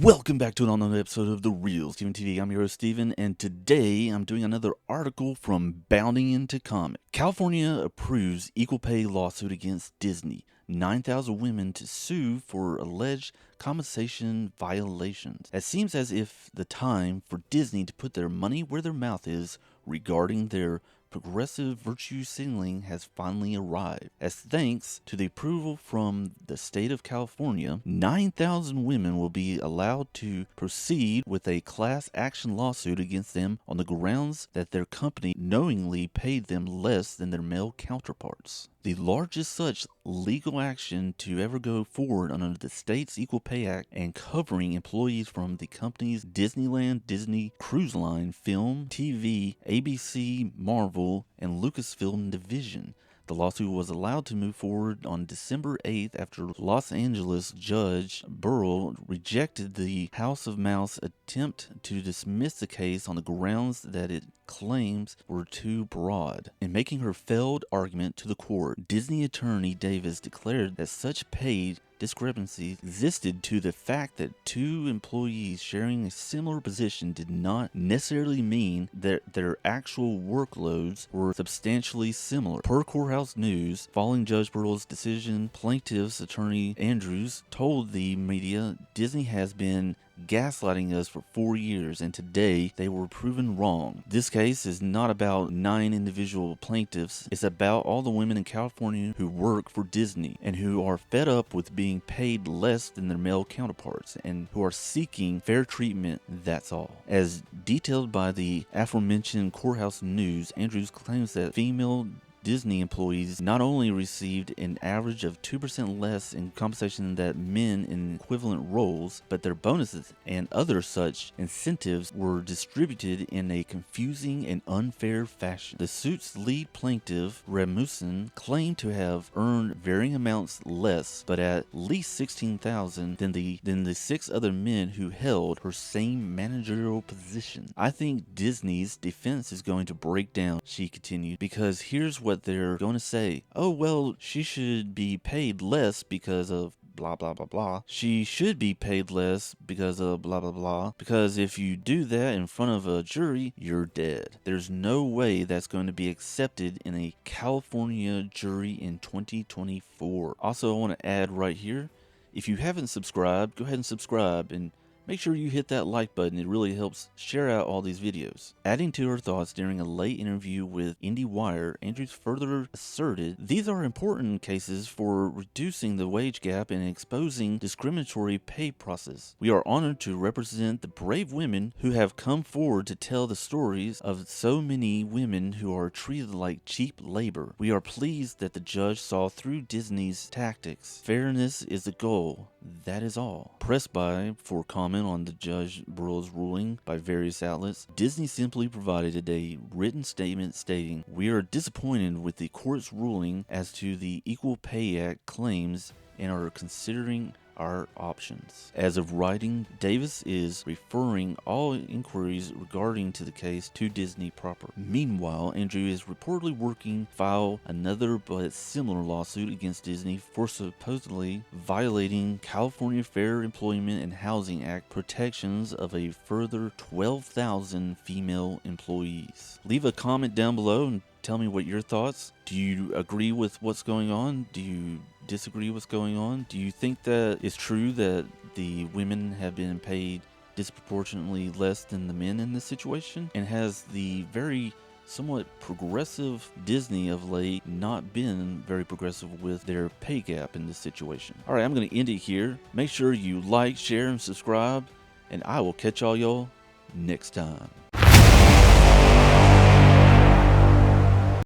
Welcome back to another episode of The Real Steven TV. I'm your host, Steven, and today I'm doing another article from Bounding Into Comic. California approves equal pay lawsuit against Disney. 9,000 women to sue for alleged compensation violations. It seems as if the time for Disney to put their money where their mouth is regarding their progressive virtue signaling has finally arrived. As thanks to the approval from the state of California, 9,000 women will be allowed to proceed with a class action lawsuit against them on the grounds that their company knowingly paid them less than their male counterparts. The largest such legal action to ever go forward under the state's Equal Pay Act and covering employees from the company's Disneyland, Disney Cruise Line, Film, TV, ABC, Marvel, and Lucasfilm division. The lawsuit was allowed to move forward on December 8th after Los Angeles Judge Burrell rejected the House of Mouse attempt to dismiss the case on the grounds that it claims were too broad. In making her failed argument to the court, Disney attorney Davis declared that such pay discrepancies existed to the fact that two employees sharing a similar position did not necessarily mean that their actual workloads were substantially similar. Per Courthouse News, following Judge Burrell's decision, plaintiff's attorney Andrews told the media Disney has been gaslighting us for 4 years, and today they were proven wrong. This case is not about 9 individual plaintiffs. It's about all the women in California who work for Disney and who are fed up with being paid less than their male counterparts and who are seeking fair treatment, that's all. As detailed by the aforementioned Courthouse News, Andrews claims that female Disney employees not only received an average of 2% less in compensation than men in equivalent roles, but their bonuses and other such incentives were distributed in a confusing and unfair fashion. The suit's lead plaintiff, Rasmussen, claimed to have earned varying amounts less, but at least $16,000 than the 6 other men who held her same managerial position. I think Disney's defense is going to break down, she continued, because here's what they're going to say. Oh, well, she should be paid less because of blah blah blah blah. She should be paid less because of blah blah blah. Because if you do that in front of a jury, you're dead. There's no way that's going to be accepted in a California jury in 2024. Also, I want to add right here, if you haven't subscribed, go ahead and subscribe and make sure you hit that like button. It really helps share out all these videos. Adding to her thoughts during a late interview with IndieWire, Andrews further asserted, these are important cases for reducing the wage gap and exposing discriminatory pay process. We are honored to represent the brave women who have come forward to tell the stories of so many women who are treated like cheap labor. We are pleased that the judge saw through Disney's tactics. Fairness is the goal. That is all. Pressed by for comment on the Judge Burrell's ruling by various outlets, Disney simply provided a written statement stating, "We are disappointed with the court's ruling as to the Equal Pay Act claims and are considering our options." As of writing, Davis is referring all inquiries regarding to the case to Disney proper. Meanwhile, Andrew is reportedly working to file another but similar lawsuit against Disney for supposedly violating California Fair Employment and Housing Act protections of a further 12,000 female employees. Leave a comment down below and tell me what your thoughts. Do you agree with what's going on? Do you disagree with what's going on? Do you think that it's true that the women have been paid disproportionately less than the men in this situation? And has the very somewhat progressive Disney of late not been very progressive with their pay gap in this situation? Alright, I'm going to end it here. Make sure you like, share, and subscribe, and I will catch all y'all next time.